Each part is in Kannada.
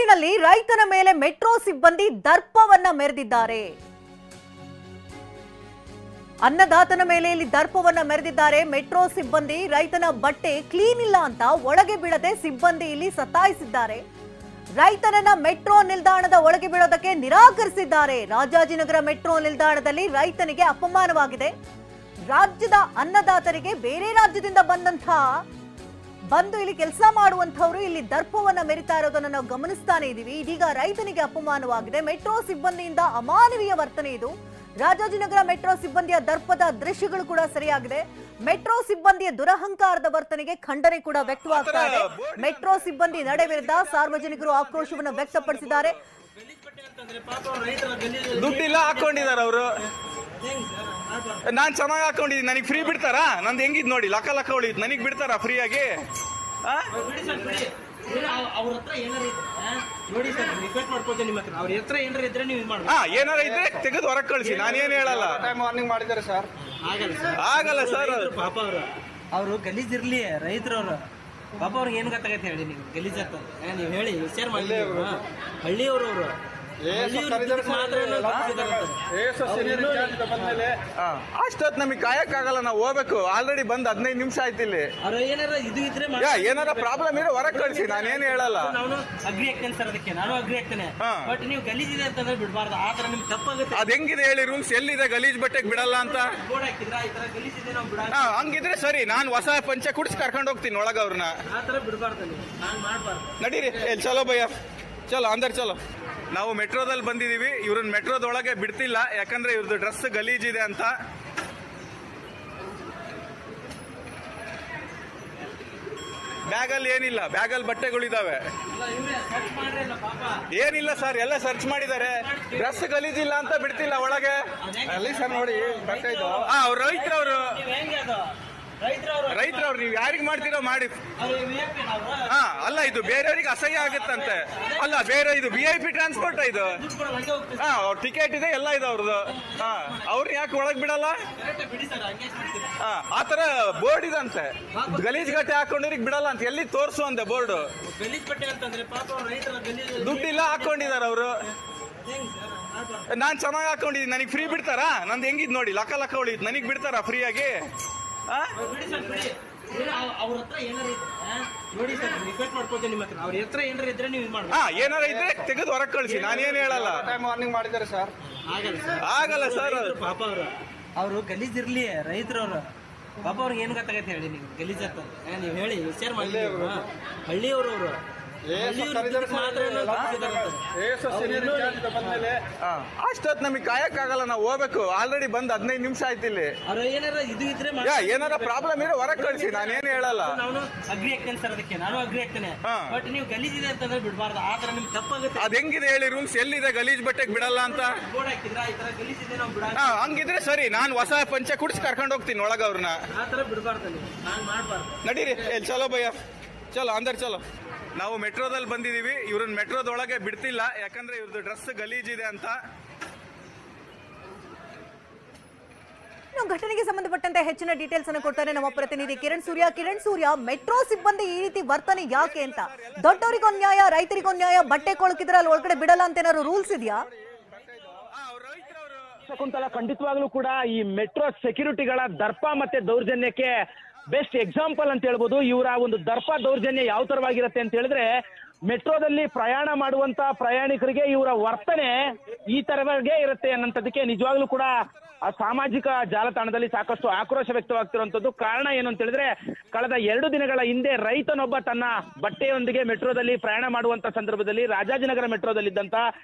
ಬೆಂಗಳೂರಿನಲ್ಲಿ ರೈತನ ಮೇಲೆ ಮೆಟ್ರೋ ಸಿಬ್ಬಂದಿ ದರ್ಪವನ್ನ ಮೆರೆದಿದ್ದಾರೆ. ಅನ್ನದಾತನ ಮೇಲೆ ಇಲ್ಲಿ ದರ್ಪವನ್ನ ಮೆರೆದಿದ್ದಾರೆ. ಮೆಟ್ರೋ ಸಿಬ್ಬಂದಿ ರೈತನ ಬಟ್ಟೆ ಕ್ಲೀನ್ ಇಲ್ಲ ಅಂತ ಒಳಗೆ ಬೀಳದೆ ಸಿಬ್ಬಂದಿ ಇಲ್ಲಿ ಸತಾಯಿಸಿದ್ದಾರೆ. ರೈತನನ್ನ ಮೆಟ್ರೋ ನಿಲ್ದಾಣದ ಒಳಗೆ ಬೀಳೋದಕ್ಕೆ ನಿರಾಕರಿಸಿದ್ದಾರೆ. ರಾಜಾಜಿನಗರ ಮೆಟ್ರೋ ನಿಲ್ದಾಣದಲ್ಲಿ ರೈತನಿಗೆ ಅಪಮಾನವಾಗಿದೆ. ರಾಜ್ಯದ ಅನ್ನದಾತರಿಗೆ ಬೇರೆ ರಾಜ್ಯದಿಂದ ಬಂದು ಇಲ್ಲಿ ಕೆಲಸ ಮಾಡುವಂತವರು ಇಲ್ಲಿ ದರ್ಪವನ್ನ ಮೆರಿತಾ ಇರೋದನ್ನ ನಾವು ಗಮನಿಸ್ತಾನೆ ಇದೀವಿ. ಇದೀಗ ರೈತನಿಗೆ ಅಪಮಾನವಾಗಿದೆ. ಮೆಟ್ರೋ ಸಿಬ್ಬಂದಿಯಿಂದ ಅಮಾನವೀಯ ವರ್ತನೆ ಇದು. ರಾಜಾಜಿನಗರ ಮೆಟ್ರೋ ಸಿಬ್ಬಂದಿಯ ದರ್ಪದ ದೃಶ್ಯಗಳು ಕೂಡ ಸರಿಯಾಗಿದೆ. ಮೆಟ್ರೋ ಸಿಬ್ಬಂದಿಯ ದುರಹಂಕಾರದ ವರ್ತನೆಗೆ ಖಂಡನೆ ಕೂಡ ವ್ಯಕ್ತವಾಗ್ತಾ ಇದೆ. ಮೆಟ್ರೋ ಸಿಬ್ಬಂದಿ ನಡೆ ವಿರುದ್ಧ ಸಾರ್ವಜನಿಕರು ಆಕ್ರೋಶವನ್ನು ವ್ಯಕ್ತಪಡಿಸಿದ್ದಾರೆ. ದುಡ್ಡಿಲ್ಲ ಹಾಕೊಂಡಿದ್ದಾರೆ ಅವರು. ನಾನ್ ಚೆನ್ನಾಗಿ ಹಾಕೊಂಡಿದ್ದೀನಿ, ನನಗೆ ಫ್ರೀ ಬಿಡ್ತಾರಾ? ನಂದು ಹೆಂಗಿದ್ ನೋಡಿ, ಲಕ್ಕ ಹೊಳಿದ್, ನನಗ್ ಬಿಡ್ತಾರಾ ಫ್ರೀ ಆಗಿ? ಅವ್ರ ಹತ್ರ ಏನಾರ ನೋಡಿ ಸರ್, ರಿಕ್ವೆಸ್ಟ್ ಮಾಡ್ಕೊಳ್ತೇನೆ ನಿಮ್ಮ ಹತ್ರ. ಅವ್ರ ಹತ್ರ ಏನಾರ ಇದ್ರೆ ನೀವು ಇದು ಮಾಡಿ, ಏನಾರ ಇದ್ರೆ ತೆಗೆದು ಹೊರಗೆ ಕಳಿಸಿ, ನಾನೇನ್ ಹೇಳಲ್ಲ. ವಾರ್ನಿಂಗ್ ಮಾಡಿದ್ದಾರೆ ಸರ್. ಆಗಲ್ಲ ಸರ್. ಪಾಪ ಅವರು ಗಲೀಜಿರ್ಲಿ, ರೈತರವ್ರು ಪಾಪ ಅವ್ರಿಗೆ ಏನು ಗೊತ್ತಾಗತ್ತೆ ಹೇಳಿ. ನೀವು ಗಲೀಜ್ ಆಗ್ತದೆ ನೀವು ಹೇಳಿ, ವಿಚಾರ ಮಾಡಿ. ಹಳ್ಳಿಯವರು ಅವರು ಅಷ್ಟೊತ್ತು ನಮಗೆ ಕಾಯಕ್ಕಾಗಲ್ಲ, ನಾವು ಹೋಗ್ಬೇಕು. ಆಲ್ರೆಡಿ ಬಂದ್ 15 ನಿಮಿಷ ಆಯ್ತು ಇಲ್ಲಿ. ಏನಾರ ಪ್ರಾಬ್ಲಮ್ ಇರೋ ಹೊರಗೆ ಕಳಿಸಿ, ನಾನೇನು ಹೇಳಲ್ಲ. ನಾನು ಅಗ್ರಿ ಆಗ್ತೇನೆ ಸರ್, ಅದಕ್ಕೆ ನಾನು ಅಗ್ರಿ ಆಗ್ತೇನೆ. ಬಟ್ ನೀವು ಗಲೀಜಿದೆ ಅಂತಂದ್ರೆ ಬಿಡಬಾರ್ದು. ಆ ತರ ನಿಮ್ಗೆ ತಪ್ಪಾಗುತ್ತೆ. ಅದ್ ಹೆಂಗಿದೆ ಹೇಳಿ ರೂಲ್ಸ್? ಎಲ್ಲಿದೆ ಗಲೀಜ್ ಬಟ್ಟೆಗೆ ಬಿಡಲ್ಲ ಅಂತ ಬೋರ್ಡ್ ಹಾಕಿದ್ರ ಈ ತರ ಗಲೀಜಿದೆ ನಾವು ಬಿಡ. ಹಂಗಿದ್ರೆ ಸರಿ, ನಾನು ಹೊಸ ಪಂಚೆ ಕುಡಿಸಿ ಕರ್ಕೊಂಡು ಹೋಗ್ತೀನಿ ಒಳಗ ಅವ್ರನ್ನ. ಆ ತರ ಬಿಡಬಾರ್ದು, ನಾನು ಮಾಡಬಾರ್ದು. ನಡೀರಿ ಚಲೋ ಭಯ್ಯ, ಚಲೋ ಅಂದರ್ ಚಲೋ. ನಾವು ಮೆಟ್ರೋದಲ್ಲಿ ಬಂದಿದೀವಿ. ಇವ್ರನ್ನ ಮೆಟ್ರೋದೊಳಗೆ ಬಿಡ್ತಿಲ್ಲ, ಯಾಕಂದ್ರೆ ಇವ್ರದ್ದು ಡ್ರೆಸ್ ಗಲೀಜಿದೆ ಅಂತ. ಬ್ಯಾಗಲ್ಲಿ ಏನಿಲ್ಲ, ಬ್ಯಾಗಲ್ಲಿ ಬಟ್ಟೆಗಳಿದಾವೆ. ಏನಿಲ್ಲ ಸರ್, ಎಲ್ಲ ಸರ್ಚ್ ಮಾಡಿದ್ದಾರೆ. ಡ್ರೆಸ್ ಗಲೀಜಿಲ್ಲ ಅಂತ ಬಿಡ್ತಿಲ್ಲ ಒಳಗೆ. ಅಲ್ಲಿ ಸರ್ ನೋಡಿ, ಅವ್ರು ರೈತರವರು. ರೈತರವ್ರು ನೀವು ಯಾರಿಗ್ ಮಾಡ್ತೀರೋ ಮಾಡಿ. ಅಲ್ಲ, ಇದು ಬೇರೆಯವ್ರಿಗೆ ಅಸಹ್ಯ ಆಗುತ್ತಂತೆ. ಅಲ್ಲ, ಬೇರೆ ಇದು VIP ಟ್ರಾನ್ಸ್ಪೋರ್ಟ್ ಇದು. ಅವ್ರ ಟಿಕೆಟ್ ಇದೆ, ಎಲ್ಲ ಇದೆ ಅವ್ರದ್ದು. ಅವ್ರು ಯಾಕೆ ಒಳಗ್ ಬಿಡಲ್ಲ? ಆತರ ಬೋರ್ಡ್ ಇದಂತೆ, ಗಲೀಜ್ ಗಟ್ಟೆ ಹಾಕೊಂಡಿರಿಗೆ ಬಿಡಲ್ಲ ಅಂತ. ಎಲ್ಲಿ ತೋರ್ಸು ಅಂದೆ ಬೋರ್ಡ್. ದುಡ್ಡಿಲ್ಲ ಹಾಕೊಂಡಿದ್ದಾರೆ ಅವರು. ನಾನ್ ಚೆನ್ನಾಗಿ ಹಾಕೊಂಡಿದ್ದೀನಿ, ನನಗೆ ಫ್ರೀ ಬಿಡ್ತಾರಾ? ನಂದು ಹೆಂಗಿದ್ ನೋಡಿ, ಲಕ್ಕ ಹೊಳಿದ್, ನನಗ್ ಬಿಡ್ತಾರಾ ಫ್ರೀ ಆಗಿ? ಅವ್ರ ಹತ್ರ ಏನಾರ ನೋಡಿ ಸರ್, ರಿಕ್ವೆಸ್ಟ್ ಮಾಡ್ಕೊಳ್ತೇನೆ ನಿಮ್ಮ ಹತ್ರ. ಅವ್ರ ಹತ್ರ ಏನಾರ ಇದ್ರೆ ನೀವು ಇದು ಮಾಡಿ. ಏನಾರ ಇದ್ರೆ ತೆಗೆದು ಹೊರಗೆ ಕಳಿಸಿ, ನಾನೇನ್ ಹೇಳಲ್ಲ. ವಾರ್ನಿಂಗ್ ಮಾಡಿದ್ದಾರೆ ಸರ್. ಆಗಲ್ಲ ಸರ್. ಪಾಪ ಅವರು ಗಲೀಜಿರ್ಲಿ, ರೈತರವ್ರು ಪಾಪ ಅವ್ರಿಗೆ ಏನು ಗೊತ್ತಾಗತ್ತೆ ಹೇಳಿ. ನೀವು ಗಲೀಜ್ ಆಗ್ತದೆ ನೀವು ಹೇಳಿ, ವಿಚಾರ ಮಾಡಿ. ಹಳ್ಳಿಯವರು ಅಷ್ಟೊತ್ತು ನಮಗೆ ಕಾಯಕ್ಕಾಗಲ್ಲ, ನಾವು ಹೋಗ್ಬೇಕು. ಆಲ್ರೆಡಿ ಬಂದ್ 15 ನಿಮಿಷ ಆಯ್ತು ಇಲ್ಲಿ. ಏನಾರ ಇದು ಇದ್ರೆ ಏನಾರ ಪ್ರಾಬ್ಲಮ್ ಇರೋ ಹೊರಗೆ ಕಳಿಸಿ, ನಾನೇನು ಹೇಳಲ್ಲ. ನಾನು ಅಗ್ರಿ ಆಗ್ತೇನೆ ಸರ್, ಅದಕ್ಕೆ ನಾನು ಅಗ್ರಿ ಆಗ್ತೇನೆ. ಬಟ್ ನೀವು ಗಲೀಜಿದೆ ಅಂತಂದ್ರೆ ಬಿಡಬಾರ್ದು. ಆ ತರ ನಿಮ್ಗೆ ತಪ್ಪಾಗುತ್ತೆ. ಅದ್ ಹೆಂಗಿದೆ ಹೇಳಿ ರೂಲ್ಸ್? ಎಲ್ಲಿದೆ ಗಲೀಜ್ ಬಟ್ಟೆಗೆ ಬಿಡಲ್ಲ ಅಂತ ಬೋರ್ಡ್ ಹಾಕಿದ್ರ ಈ ತರ ಗಲೀಜಿದೆ ನಾವು ಬಿಡ. ಹಂಗಿದ್ರೆ ಸರಿ, ನಾನು ಹೊಸ ಪಂಚೆ ಕುಡಿಸಿ ಕರ್ಕೊಂಡು ಹೋಗ್ತೀನಿ ಒಳಗ ಅವ್ರನ್ನ. ಆ ತರ ಬಿಡಬಾರ್ದು, ನಾನು ಮಾಡಬಾರ್ದು. ನಡೀರಿ ಚಲೋ ಭಯ್ಯ, ಚಲೋ ಅಂದರ್ ಚಲೋ. ನಾವು ಮೆಟ್ರೋದಲ್ಲಿ ಬಂದಿದೀವಿ. ಇವ್ರನ್ನ ಮೆಟ್ರೋದೊಳಗೆ ಬಿಡ್ತಿಲ್ಲ, ಯಾಕಂದ್ರೆ ಇವ್ರದ್ದು ಡ್ರೆಸ್ ಗಲೀಜಿದೆ ಅಂತ. ಘಟನೆಗೆ ಸಂಬಂಧಪಟ್ಟಂತೆ ಹೆಚ್ಚಿನ ಡೀಟೇಲ್ಸ್ ಅನ್ನು ಕೊಡ್ತಾರೆ ನಮ್ಮ ಪ್ರತಿನಿಧಿ ಕಿರಣ್ ಸೂರ್ಯ. ಮೆಟ್ರೋ ಸಿಬ್ಬಂದಿ ಈ ರೀತಿ ವರ್ತನೆ ಯಾಕೆ ಅಂತ? ದೊಡ್ಡವರಿಗೊಂದು ನ್ಯಾಯ, ರೈತರಿಗೊಂದು ನ್ಯಾಯ. ಬಟ್ಟೆ ಕೊಳಕಿದ್ರೆ ಅಲ್ಲಿ ಒಳಗಡೆ ಬಿಡಲ್ಲ ಅಂತ ಏನಾದ್ರು ರೂಲ್ಸ್ ಇದೆಯಾ? ಶಕುಂತಲ, ಖಂಡಿತವಾಗ್ಲೂ ಕೂಡ ಈ ಮೆಟ್ರೋ ಸೆಕ್ಯೂರಿಟಿಗಳ ದರ್ಪ ಮತ್ತೆ ದೌರ್ಜನ್ಯಕ್ಕೆ ಬೆಸ್ಟ್ ಎಕ್ಸಾಂಪಲ್ ಅಂತ ಹೇಳ್ಬೋದು. ಇವರ ಒಂದು ದರ್ಪ ದೌರ್ಜನ್ಯ ಯಾವ ತರವಾಗಿರುತ್ತೆ ಅಂತ ಹೇಳಿದ್ರೆ, ಮೆಟ್ರೋದಲ್ಲಿ ಪ್ರಯಾಣ ಮಾಡುವಂತ ಪ್ರಯಾಣಿಕರಿಗೆ ಇವರ ವರ್ತನೆ ಈ ತರವಾಗೇ ಇರುತ್ತೆ ಅನ್ನೋಂಥದಕ್ಕೆ ನಿಜವಾಗ್ಲೂ ಕೂಡ ಆ ಸಾಮಾಜಿಕ ಜಾಲತಾಣದಲ್ಲಿ ಸಾಕಷ್ಟು ಆಕ್ರೋಶ ವ್ಯಕ್ತವಾಗ್ತಿರುವಂತದ್ದು. ಕಾರಣ ಏನು ಅಂತ ಹೇಳಿದ್ರೆ, ಕಳೆದ 2 ದಿನಗಳ ಹಿಂದೆ ರೈತನೊಬ್ಬ ತನ್ನ ಬಟ್ಟೆಯೊಂದಿಗೆ ಮೆಟ್ರೋದಲ್ಲಿ ಪ್ರಯಾಣ ಮಾಡುವಂತ ಸಂದರ್ಭದಲ್ಲಿ ರಾಜಾಜಿನಗರ ಮೆಟ್ರೋದಲ್ಲಿದ್ದಂತ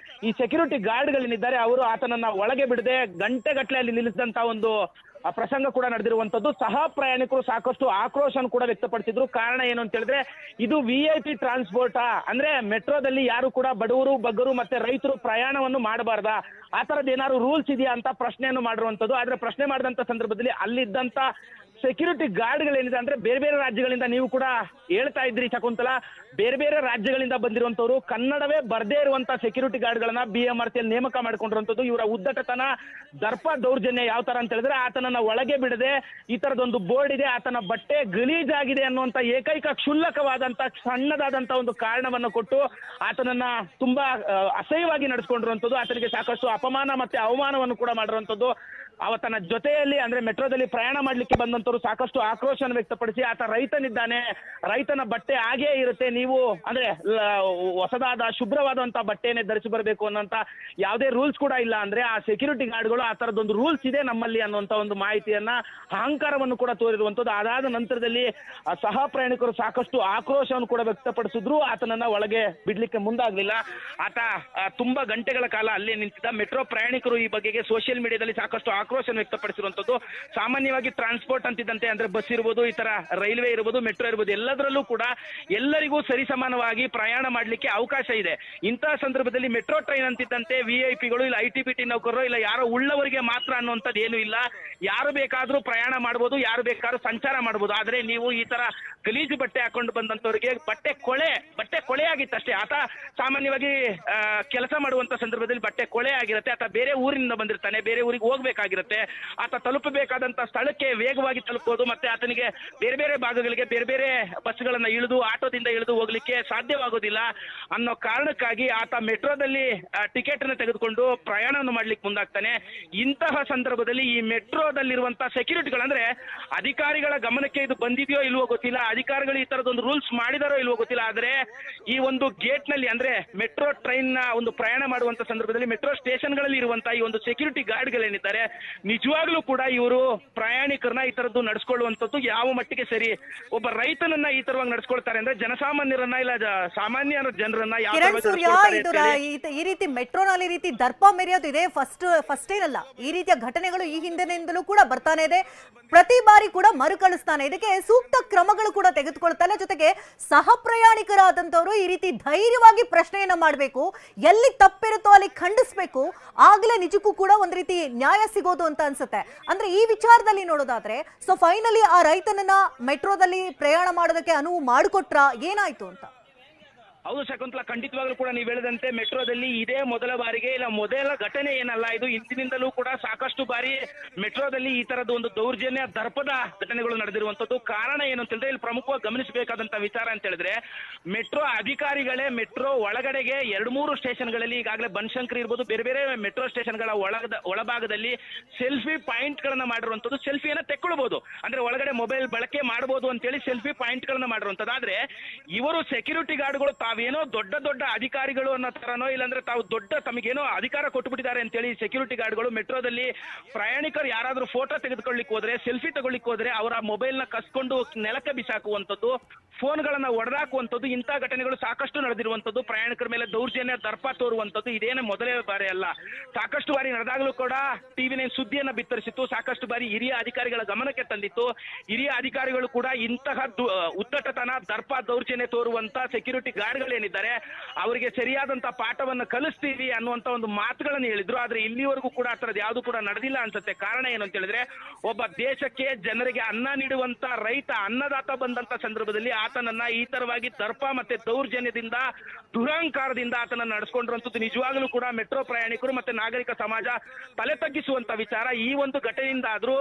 ಈ ಸೆಕ್ಯೂರಿಟಿ ಗಾರ್ಡ್ಗಳೇನಿದ್ದಾರೆ ಅವರು ಆತನನ್ನ ಒಳಗೆ ಬಿಡದೆ ಗಂಟೆಗಟ್ಟಲೆ ಅಲ್ಲಿ ನಿಲ್ಲಿಸಿದಂತ ಒಂದು ಪ್ರಸಂಗ ಕೂಡ ನಡೆದಿರುವಂತದ್ದು. ಸಹ ಪ್ರಯಾಣಿಕರು ಸಾಕಷ್ಟು ಆಕ್ರೋಶನ ಕೂಡ ವ್ಯಕ್ತಪಡಿಸಿದ್ರು. ಕಾರಣ ಏನು ಅಂತ ಹೇಳಿದ್ರೆ, ಇದು VIP ಟ್ರಾನ್ಸ್ಪೋರ್ಟ್ ಅಂದ್ರೆ ಮೆಟ್ರೋದಲ್ಲಿ ಯಾರು ಕೂಡ ಬಡವರು, ಬಗ್ಗರು ಮತ್ತೆ ರೈತರು ಪ್ರಯಾಣವನ್ನು ಮಾಡಬಾರ್ದಾ? ಆ ತರದ್ ಏನಾದ್ರು ರೂಲ್ಸ್ ಇದೆಯಾ ಅಂತ ಪ್ರಶ್ನೆಯನ್ನು ಮಾಡಿರುವಂತದ್ದು. ಆದ್ರೆ ಪ್ರಶ್ನೆ ಮಾಡಿದಂತ ಸಂದರ್ಭದಲ್ಲಿ ಅಲ್ಲಿದ್ದಂತ ಸೆಕ್ಯೂರಿಟಿ ಗಾರ್ಡ್ಗಳೇನಿದೆ ಅಂದ್ರೆ ಬೇರೆ ಬೇರೆ ರಾಜ್ಯಗಳಿಂದ, ನೀವು ಕೂಡ ಹೇಳ್ತಾ ಇದ್ರಿ ಶಕುಂತಲ, ಬೇರೆ ಬೇರೆ ರಾಜ್ಯಗಳಿಂದ ಬಂದಿರುವಂತವ್ರು, ಕನ್ನಡವೇ ಬರ್ದೇ ಇರುವಂತ ಸೆಕ್ಯೂರಿಟಿ ಗಾರ್ಡ್ಗಳನ್ನ BMRCಯಲ್ಲಿ ನೇಮಕ ಮಾಡ್ಕೊಂಡಿರುವಂತದ್ದು. ಇವರ ಉದ್ದಟತನ, ದರ್ಪ ದೌರ್ಜನ್ಯ ಯಾವ ತರ ಅಂತ ಹೇಳಿದ್ರೆ, ಆತನನ್ನ ಆತನನ್ನ ಒಳಗೆ ಬಿಡದೆ ಈ ತರದೊಂದು ಬೋರ್ಡ್ ಇದೆ, ಆತನ ಬಟ್ಟೆ ಗಲೀಜಾಗಿದೆ ಅನ್ನುವಂತ ಏಕೈಕ ಕ್ಷುಲ್ಲಕವಾದಂತ ಸಣ್ಣದಾದಂತ ಒಂದು ಕಾರಣವನ್ನು ಕೊಟ್ಟು ಆತನನ್ನ ತುಂಬಾ ಅಸಹ್ಯವಾಗಿ ನಡೆಸ್ಕೊಂಡಿರುವಂತದ್ದು, ಆತನಿಗೆ ಸಾಕಷ್ಟು ಅಪಮಾನ ಮತ್ತೆ ಅವಮಾನವನ್ನು ಕೂಡ ಮಾಡಿರುವಂತದ್ದು. ಅವತನ ಜೊತೆಯಲ್ಲಿ ಅಂದ್ರೆ ಮೆಟ್ರೋದಲ್ಲಿ ಪ್ರಯಾಣ ಮಾಡ್ಲಿಕ್ಕೆ ಬಂದಂತವ್ರು ಸಾಕಷ್ಟು ಆಕ್ರೋಶವನ್ನು ವ್ಯಕ್ತಪಡಿಸಿ, ಆತ ರೈತನಿದ್ದಾನೆ, ರೈತನ ಬಟ್ಟೆ ಹಾಗೇ ಇರುತ್ತೆ, ನೀವು ಅಂದ್ರೆ ಹೊಸದಾದ ಶುಭ್ರವಾದಂತ ಬಟ್ಟೆನೆ ಧರಿಸಿ ಬರಬೇಕು ಅನ್ನೋಂತ ಯಾವುದೇ ರೂಲ್ಸ್ ಕೂಡ ಇಲ್ಲ. ಅಂದ್ರೆ ಆ ಸೆಕ್ಯೂರಿಟಿ ಗಾರ್ಡ್ಗಳು ಆ ತರದೊಂದು ರೂಲ್ಸ್ ಇದೆ ನಮ್ಮಲ್ಲಿ ಅನ್ನುವಂತ ಒಂದು ಮಾಹಿತಿಯನ್ನ, ಅಹಂಕಾರವನ್ನು ಕೂಡ ತೋರಿರುವಂತದ್ದು. ಅದಾದ ನಂತರದಲ್ಲಿ ಸಹ ಪ್ರಯಾಣಿಕರು ಸಾಕಷ್ಟು ಆಕ್ರೋಶವನ್ನು ಕೂಡ ವ್ಯಕ್ತಪಡಿಸಿದ್ರು, ಆತನನ್ನ ಒಳಗೆ ಬಿಡ್ಲಿಕ್ಕೆ ಮುಂದಾಗ್ಲಿಲ್ಲ. ಆತ ತುಂಬಾ ಗಂಟೆಗಳ ಕಾಲ ಅಲ್ಲೇ ನಿಂತಿದ್ದ. ಮೆಟ್ರೋ ಪ್ರಯಾಣಿಕರು ಈ ಬಗೆಗೆ ಸೋಷಿಯಲ್ ಮೀಡಿಯಾದಲ್ಲಿ ಸಾಕಷ್ಟು ಆಕ್ರೋಶ ವ್ಯಕ್ತಪಡಿಸಿರುವಂತದ್ದು. ಸಾಮಾನ್ಯವಾಗಿ ಟ್ರಾನ್ಸ್ಪೋರ್ಟ್ ಅಂತಿದ್ದಂತೆ ಅಂದ್ರೆ ಬಸ್ ಇರ್ಬೋದು, ಈ ತರ ರೈಲ್ವೆ ಇರ್ಬೋದು, ಮೆಟ್ರೋ ಇರ್ಬೋದು, ಎಲ್ಲದರಲ್ಲೂ ಕೂಡ ಎಲ್ಲರಿಗೂ ಸರಿಸಮಾನವಾಗಿ ಪ್ರಯಾಣ ಮಾಡ್ಲಿಕ್ಕೆ ಅವಕಾಶ ಇದೆ. ಇಂತಹ ಸಂದರ್ಭದಲ್ಲಿ ಮೆಟ್ರೋ ಟ್ರೈನ್ ಅಂತಿದ್ದಂತೆ ವಿಐಪಿಗಳು ಇಲ್ಲ ITBT ನೌಕರರು ಇಲ್ಲ ಯಾರೋ ಉಳ್ಳವರಿಗೆ ಮಾತ್ರ ಅನ್ನುವಂಥದ್ದು ಏನು ಇಲ್ಲ. ಯಾರು ಬೇಕಾದ್ರೂ ಪ್ರಯಾಣ ಮಾಡ್ಬೋದು, ಯಾರು ಬೇಕಾದ್ರೂ ಸಂಚಾರ ಮಾಡ್ಬೋದು. ಆದ್ರೆ ನೀವು ಈ ತರ ಗಲೀಜು ಬಟ್ಟೆ ಹಾಕೊಂಡು ಬಂದಂತವರಿಗೆ ಬಟ್ಟೆ ಕೊಳೆ ಆಗಿತ್ತಷ್ಟೇ. ಆತ ಸಾಮಾನ್ಯವಾಗಿ ಕೆಲಸ ಮಾಡುವಂತ ಸಂದರ್ಭದಲ್ಲಿ ಬಟ್ಟೆ ಕೊಳೆ ಆಗಿರುತ್ತೆ, ಆತ ಬೇರೆ ಊರಿನಿಂದ ಬಂದಿರ್ತಾನೆ, ಬೇರೆ ಊರಿಗೆ ಹೋಗ್ಬೇಕಾಗಿರುತ್ತೆ, ಆತ ತಲುಪಬೇಕಾದಂತ ಸ್ಥಳಕ್ಕೆ ವೇಗವಾಗಿ ತಲುಪಬಹುದು, ಮತ್ತೆ ಆತನಿಗೆ ಬೇರೆ ಬೇರೆ ಭಾಗಗಳಿಗೆ ಬೇರೆ ಬೇರೆ ಬಸ್ಗಳನ್ನ ಇಳಿದು ಆಟೋದಿಂದ ಇಳಿದು ಹೋಗ್ಲಿಕ್ಕೆ ಸಾಧ್ಯವಾಗೋದಿಲ್ಲ ಅನ್ನೋ ಕಾರಣಕ್ಕಾಗಿ ಆತ ಮೆಟ್ರೋದಲ್ಲಿ ಟಿಕೆಟ್ ಅನ್ನು ತೆಗೆದುಕೊಂಡು ಪ್ರಯಾಣವನ್ನು ಮಾಡ್ಲಿಕ್ಕೆ ಮುಂದಾಗ್ತಾನೆ. ಇಂತಹ ಸಂದರ್ಭದಲ್ಲಿ ಈ ಮೆಟ್ರೋದಲ್ಲಿರುವಂತಹ ಸೆಕ್ಯೂರಿಟಿಗಳಂದ್ರೆ ಅಧಿಕಾರಿಗಳ ಗಮನಕ್ಕೆ ಇದು ಬಂದಿದೆಯೋ ಇಲ್ವೋ ಗೊತ್ತಿಲ್ಲ, ಅಧಿಕಾರಿಗಳು ಈ ತರದೊಂದು ರೂಲ್ಸ್ ಮಾಡಿದಾರೋ ಇಲ್ವೋ ಗೊತ್ತಿಲ್ಲ. ಆದ್ರೆ ಈ ಒಂದು ಗೇಟ್ ನಲ್ಲಿ ಅಂದ್ರೆ ಮೆಟ್ರೋ ಟ್ರೈನ್ ನ ಒಂದು ಪ್ರಯಾಣ ಮಾಡುವಂತ ಸಂದರ್ಭದಲ್ಲಿ ಮೆಟ್ರೋ ಸ್ಟೇಷನ್ ಗಳಲ್ಲಿ ಇರುವಂತಹ ಈ ಒಂದು ಸೆಕ್ಯೂರಿಟಿ ಗಾರ್ಡ್ ಗಳೇನಿದ್ದಾರೆ ನಿಜವಾಗ್ಲೂ ಕೂಡ ಇವರು ಪ್ರಯಾಣಿಕರನ್ನ ಈ ತರದ್ದು ನಡೆಸ್ಕೊಳ್ಳುವಂತದ್ದು ಯಾವ ಮಟ್ಟಿಗೆ ಸರಿ? ಒಬ್ಬ ರೈತನನ್ನ ಈ ತರವಾಗಿ ನಡೆಸ್ಕೊಳ್ತಾರೆ ಅಂದ್ರೆ ಜನಸಾಮಾನ್ಯರನ್ನ ಇಲ್ಲ ಸಾಮಾನ್ಯ ಜನರನ್ನ ಯಾವ ಈ ರೀತಿ ಮೆಟ್ರೋನಲ್ಲಿ ರೀತಿ ದರ್ಪ ಮೆರೆಯೋದು ಇದೆ ಫಸ್ಟ್ ಏನಲ್ಲ. ಈ ರೀತಿಯ ಘಟನೆಗಳು ಈ ಹಿಂದಿನಿಂದಲೂ ಕೂಡ ಬರ್ತಾನೆ ಇದೆ, ಪ್ರತಿ ಬಾರಿ ಕೂಡ ಮರುಕಳಿಸ್ತಾನೆ. ಇದಕ್ಕೆ ಸೂಕ್ತ ಕ್ರಮಗಳು ಕೂಡ ತೆಗೆದುಕೊಳ್ತಾನೆ. ಜೊತೆಗೆ ಸಹ ಪ್ರಯಾಣಿಕರಾದಂತವರು ಈ ರೀತಿ ಧೈರ್ಯವಾಗಿ ಪ್ರಶ್ನೆಯನ್ನ ಮಾಡಬೇಕು, ಎಲ್ಲಿ ತಪ್ಪಿರುತ್ತೋ ಅಲ್ಲಿ ಖಂಡಿಸ್ಬೇಕು, ಆಗ್ಲೇ ನಿಜಕ್ಕೂ ಕೂಡ ಒಂದ್ ರೀತಿ ನ್ಯಾಯ ಸಿಗೋದು ಅಂತ ಅನ್ಸುತ್ತೆ. ಅಂದ್ರೆ ಈ ವಿಚಾರದಲ್ಲಿ ನೋಡೋದಾದ್ರೆ ಸೊ ಫೈನಲಿ ಆ ರೈತನನ್ನ ಮೆಟ್ರೋದಲ್ಲಿ ಪ್ರಯಾಣ ಮಾಡೋದಕ್ಕೆ ಅನುವು ಮಾಡಿಕೊಟ್ರ, ಏನಾಯ್ತು ಅಂತ? ಹೌದು ಶಕುಂತಲಾ, ಖಂಡಿತವಾಗ್ಲೂ ಕೂಡ ನೀವು ಹೇಳಿದಂತೆ ಮೆಟ್ರೋದಲ್ಲಿ ಇದೇ ಮೊದಲ ಬಾರಿಗೆ ಇಲ್ಲ ಮೊದಲ ಘಟನೆ ಏನಲ್ಲ, ಇದು ಹಿಂದಿನಿಂದಲೂ ಕೂಡ ಸಾಕಷ್ಟು ಬಾರಿ ಮೆಟ್ರೋದಲ್ಲಿ ಈ ತರದ ಒಂದು ದೌರ್ಜನ್ಯ ದರ್ಪದ ಘಟನೆಗಳು ನಡೆದಿರುವಂತದ್ದು. ಕಾರಣ ಏನು ಅಂತ ಹೇಳಿದ್ರೆ ಇಲ್ಲಿ ಪ್ರಮುಖವಾಗಿ ಗಮನಿಸಬೇಕಾದಂತ ವಿಚಾರ ಅಂತ ಹೇಳಿದ್ರೆ ಮೆಟ್ರೋ ಅಧಿಕಾರಿಗಳೇ ಮೆಟ್ರೋ ಒಳಗಡೆಗೆ 2-3 ಸ್ಟೇಷನ್ಗಳಲ್ಲಿ ಈಗಾಗಲೇ ಬನಶಂಕರಿ ಇರ್ಬೋದು, ಬೇರೆ ಬೇರೆ ಮೆಟ್ರೋ ಸ್ಟೇಷನ್ಗಳ ಒಳಭಾಗದಲ್ಲಿ ಸೆಲ್ಫಿ ಪಾಯಿಂಟ್ ಗಳನ್ನ ಮಾಡಿರುವಂತದ್ದು. ಸೆಲ್ಫಿಯನ್ನ ತೆಕ್ಕೊಳ್ಬಹುದು, ಅಂದ್ರೆ ಒಳಗಡೆ ಮೊಬೈಲ್ ಬಳಕೆ ಮಾಡಬಹುದು ಅಂತೇಳಿ ಸೆಲ್ಫಿ ಪಾಯಿಂಟ್ ಗಳನ್ನ ಮಾಡಿರುವಂತದ್ದು. ಆದ್ರೆ ಇವರು ಸೆಕ್ಯೂರಿಟಿ ಗಾರ್ಡ್ಗಳು ತಾವೇನೋ ದೊಡ್ಡ ಅಧಿಕಾರಿಗಳು ಅನ್ನೋ ತರನೋ ಇಲ್ಲಾಂದ್ರೆ ತಾವು ತಮಗೇನೋ ಅಧಿಕಾರ ಕೊಟ್ಟುಬಿಟ್ಟಿದ್ದಾರೆ ಅಂತೇಳಿ ಸೆಕ್ಯೂರಿಟಿ ಗಾರ್ಡ್ಗಳು ಮೆಟ್ರೋದಲ್ಲಿ ಪ್ರಯಾಣಿಕರು ಯಾರಾದ್ರೂ ಫೋಟೋ ತೆಗೆದುಕೊಳ್ಳಿಕ್ಕೆ ಹೋದ್ರೆ, ಸೆಲ್ಫಿ ತಗೊಳ್ಳಿಕ್ಕೆ ಹೋದ್ರೆ ಅವರ ಮೊಬೈಲ್ ನ ಕಸ್ಕೊಂಡು ನೆಲಕ್ಕೆ ಬಿಸಾಕುವಂಥದ್ದು, ಫೋನ್ಗಳನ್ನ ಒಡೆದಾಕುವಂಥದ್ದು, ಇಂಥ ಘಟನೆಗಳು ಸಾಕಷ್ಟು ನಡೆದಿರುವಂಥದ್ದು. ಪ್ರಯಾಣಿಕರ ಮೇಲೆ ದೌರ್ಜನ್ಯ ದರ್ಪ ತೋರುವಂಥದ್ದು ಇದೇನೇ ಮೊದಲೇ ಬಾರಿ ಅಲ್ಲ, ಸಾಕಷ್ಟು ಬಾರಿ ನಡೆದಾಗಲೂ ಕೂಡ TV9 ಸುದ್ದಿಯನ್ನ ಬಿತ್ತರಿಸಿತ್ತು, ಸಾಕಷ್ಟು ಬಾರಿ ಹಿರಿಯ ಅಧಿಕಾರಿಗಳ ಗಮನಕ್ಕೆ ತಂದಿತ್ತು. ಹಿರಿಯ ಅಧಿಕಾರಿಗಳು ಕೂಡ ಇಂತಹ ಉದ್ದಟತನ ದರ್ಪ ದೌರ್ಜನ್ಯ ತೋರುವಂತ ಸೆಕ್ಯೂರಿಟಿ ಗಾರ್ಡ್ಗಳೇನಿದ್ದಾರೆ ಅವರಿಗೆ ಸರಿಯಾದಂತ ಪಾಠವನ್ನು ಕಲಿಸ್ತೀವಿ ಅನ್ನುವಂತ ಒಂದು ಮಾತುಗಳನ್ನು ಹೇಳಿದ್ರು. ಆದ್ರೆ ಇಲ್ಲಿವರೆಗೂ ಕೂಡ ಆ ತರದ್ದು ಯಾವುದು ಕೂಡ ನಡೆದಿಲ್ಲ ಅನ್ಸುತ್ತೆ. ಕಾರಣ ಏನು ಅಂತ ಹೇಳಿದ್ರೆ ಒಬ್ಬ ದೇಶಕ್ಕೆ ಜನರಿಗೆ ಅನ್ನ ನೀಡುವಂತ ರೈತ ಅನ್ನದಾತ ಬಂದಂತ ಸಂದರ್ಭದಲ್ಲಿ ಆತನನ್ನ ಈ ತರವಾಗಿ ದರ್ಪ ಮತ್ತೆ ದೌರ್ಜನ್ಯದಿಂದ ದುರಹಂಕಾರದಿಂದ ಆತನನ್ನ ನಡೆಸ್ಕೊಂಡಿರುವಂತದ್ದು ನಿಜವಾಗ್ಲೂ ಕೂಡ ಮೆಟ್ರೋ ಪ್ರಯಾಣಿಕರು ಮತ್ತೆ ನಾಗರಿಕ ಸಮಾಜ ತಲೆ ತಗ್ಗಿಸುವಂತ ವಿಚಾರ. ಈ ಒಂದು ಘಟನೆಯಿಂದ ಆದ್ರೂ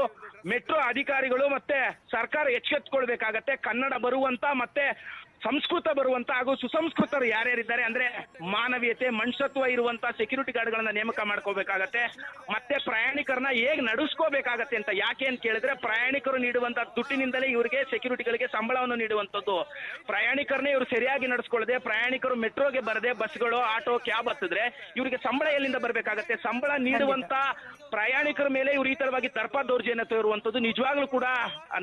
ಮೆಟ್ರೋ ಅಧಿಕಾರಿಗಳು ಮತ್ತೆ ಸರ್ಕಾರ ಎಚ್ಚೆತ್ತುಕೊಳ್ಬೇಕಾಗತ್ತೆ. ಕನ್ನಡ ಬರುವಂತ ಮತ್ತೆ ಸಂಸ್ಕೃತ ಬರುವಂತ ಹಾಗೂ ಸುಸಂಸ್ಕೃತರು ಯಾರ್ಯಾರಿದ್ದಾರೆ ಅಂದ್ರೆ ಮಾನವೀಯತೆ ಮನುಷ್ಯತ್ವ ಇರುವಂತ ಸೆಕ್ಯೂರಿಟಿ ಗಾರ್ಡ್ಗಳನ್ನ ನೇಮಕ ಮಾಡ್ಕೋಬೇಕಾಗತ್ತೆ. ಮತ್ತೆ ಪ್ರಯಾಣಿಕರನ್ನ ಹೇಗ್ ನಡೆಸ್ಕೋಬೇಕಾಗತ್ತೆ ಅಂತ ಯಾಕೆ ಅಂತ ಕೇಳಿದ್ರೆ ಪ್ರಯಾಣಿಕರು ನೀಡುವಂತ ದುಡ್ಡಿನಿಂದಲೇ ಇವರಿಗೆ ಸೆಕ್ಯೂರಿಟಿಗಳಿಗೆ ಸಂಬಳವನ್ನು ನೀಡುವಂತದ್ದು. ಪ್ರಯಾಣಿಕರನ್ನೇ ಇವರು ಸರಿಯಾಗಿ ನಡೆಸ್ಕೊಳ್ಳದೆ ಪ್ರಯಾಣಿಕರು ಮೆಟ್ರೋಗೆ ಬರದೆ ಬಸ್ಗಳು ಆಟೋ ಕ್ಯಾಬ್ ಹತ್ತಿದ್ರೆ ಇವರಿಗೆ ಸಂಬಳ ಎಲ್ಲಿಂದ ಬರ್ಬೇಕಾಗತ್ತೆ? ಸಂಬಳ ನೀಡುವಂತ ಪ್ರಯಾಣಿಕರ ಮೇಲೆ ಇವರು ಈ ತರವಾಗಿ ದರ್ಪ ದೌರ್ಜನ್ಯ ತೋರುವಂತದ್ದು ನಿಜವಾಗ್ಲೂ ಕೂಡ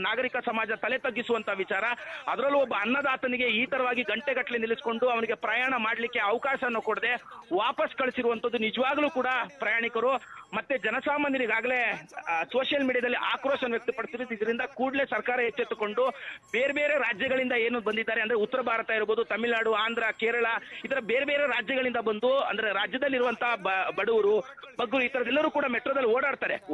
ನಾಗರಿಕ ಸಮಾಜ ತಲೆ ತಗ್ಗಿಸುವಂತ ವಿಚಾರ. ಅದರಲ್ಲೂ ಒಬ್ಬ ಅನ್ನದಾತನಿಗೆ ಈ ತರವಾಗಿ ಗಂಟೆಗಟ್ಟಲೆ ನಿಲ್ಲಿಸಿಕೊಂಡು ಅವನಿಗೆ ಪ್ರಯಾಣ ಮಾಡ್ಲಿಕ್ಕೆ ಅವಕಾಶವನ್ನು ಕೊಡದೆ ವಾಪಸ್ ಕಳಿಸಿರುವಂತದ್ದು ನಿಜವಾಗ್ಲೂ ಕೂಡ ಪ್ರಯಾಣಿಕರು ಮತ್ತೆ ಜನಸಾಮಾನ್ಯರಿಗಾಗಲೇ ಸೋಷಿಯಲ್ ಮೀಡಿಯಾದಲ್ಲಿ ಆಕ್ರೋಶ ವ್ಯಕ್ತಪಡಿಸಿದ್ರು. ಇದರಿಂದ ಕೂಡಲೇ ಸರ್ಕಾರ ಎಚ್ಚೆತ್ತುಕೊಂಡು ಬೇರೆ ಬೇರೆ ರಾಜ್ಯಗಳಿಂದ ಏನು ಬಂದಿದ್ದಾರೆ ಅಂದ್ರೆ ಉತ್ತರ ಭಾರತ ಇರಬಹುದು, ತಮಿಳುನಾಡು, ಆಂಧ್ರ, ಕೇರಳ ಇದರ ಬೇರೆ ಬೇರೆ ರಾಜ್ಯಗಳಿಂದ ಬಂದು ಅಂದ್ರೆ ರಾಜ್ಯದಲ್ಲಿರುವಂತಹ ಬಡವರು ಬಗ್ಗರು ಈ ತರದೆಲ್ಲರೂ ಕೂಡ ಮೆಟ್ರೋದಲ್ಲಿ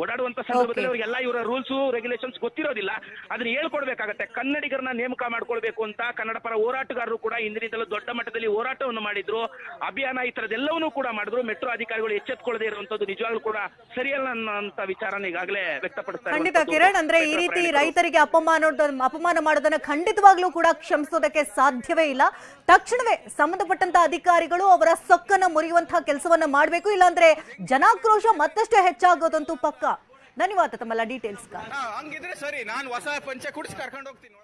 ಓಡಾಡುವಂತ ಸಂದರ್ಭದಲ್ಲಿ ಅವರಿಗೆಲ್ಲ ಇವರ ರೂಲ್ಸ್ ರೆಗ್ಯುಲೇಷನ್ಸ್ ಗೊತ್ತಿರೋದಿಲ್ಲ. ಅದನ್ನ ಹೇಳ್ಕೊಡ್ಬೇಕಾಗತ್ತೆ. ಕನ್ನಡಿಗರನ್ನ ನೇಮಕ ಮಾಡ್ಕೊಳ್ಬೇಕು ಅಂತ ಕನ್ನಡ ಪರ ಹೋರಾಟಗಾರರು ಕೂಡ ಇಂದಿನಿಂದಲೂ ದೊಡ್ಡ ಮಟ್ಟದಲ್ಲಿ ಹೋರಾಟವನ್ನು ಮಾಡಿದ್ರು. ಅಭಿಯಾನ ಈ ತರದೆಲ್ಲ ಎಲ್ಲವನ್ನೂ ಕೂಡ ಮಾಡಿದ್ರು. ಮೆಟ್ರೋ ಅಧಿಕಾರಿಗಳು ಎಚ್ಚೆತ್ಕೊಳ್ಳದೆ ಇರುವಂತದ್ದು ನಿಜವಾಗ್ಲೂ ಕೂಡ ಸರಿಯಲ್ಲ ಅನ್ನೋಂತ ವಿಚಾರನ ಈಗಾಗಲೇ ವ್ಯಕ್ತಪಡಿಸ್ತಾ ಖಂಡಿತ ಕಿರಣ್, ಅಂದ್ರೆ ಈ ರೀತಿ ರೈತರಿಗೆ ಅಪಮಾನ ಮಾಡೋದನ್ನ ಖಂಡಿತವಾಗ್ಲೂ ಕೂಡ ಕ್ಷಮಿಸೋದಕ್ಕೆ ಸಾಧ್ಯವೇ ಇಲ್ಲ. ತಕ್ಷಣವೇ ಸಂಬಂಧಪಟ್ಟಂತ ಅಧಿಕಾರಿಗಳು ಅವರ ಸೊಕ್ಕನ್ನ ಮುರಿಯುವಂತಹ ಕೆಲಸವನ್ನ ಮಾಡಬೇಕು, ಇಲ್ಲಾಂದ್ರೆ ಜನಾಕ್ರೋಶ ಮತ್ತಷ್ಟು ಹೆಚ್ಚಾಗೋದಂತೂ ಪಕ್ಕ. ಧನ್ಯವಾದ ತಮ್ಮೆಲ್ಲ ಡೀಟೇಲ್ಸ್. ಹಂಗಿದ್ರೆ ಸರಿ, ನಾನು ಹೊಸ ಪಂಚೆ ಕುಡಿಸಿ ಕರ್ಕೊಂಡು ಹೋಗ್ತೀನಿ.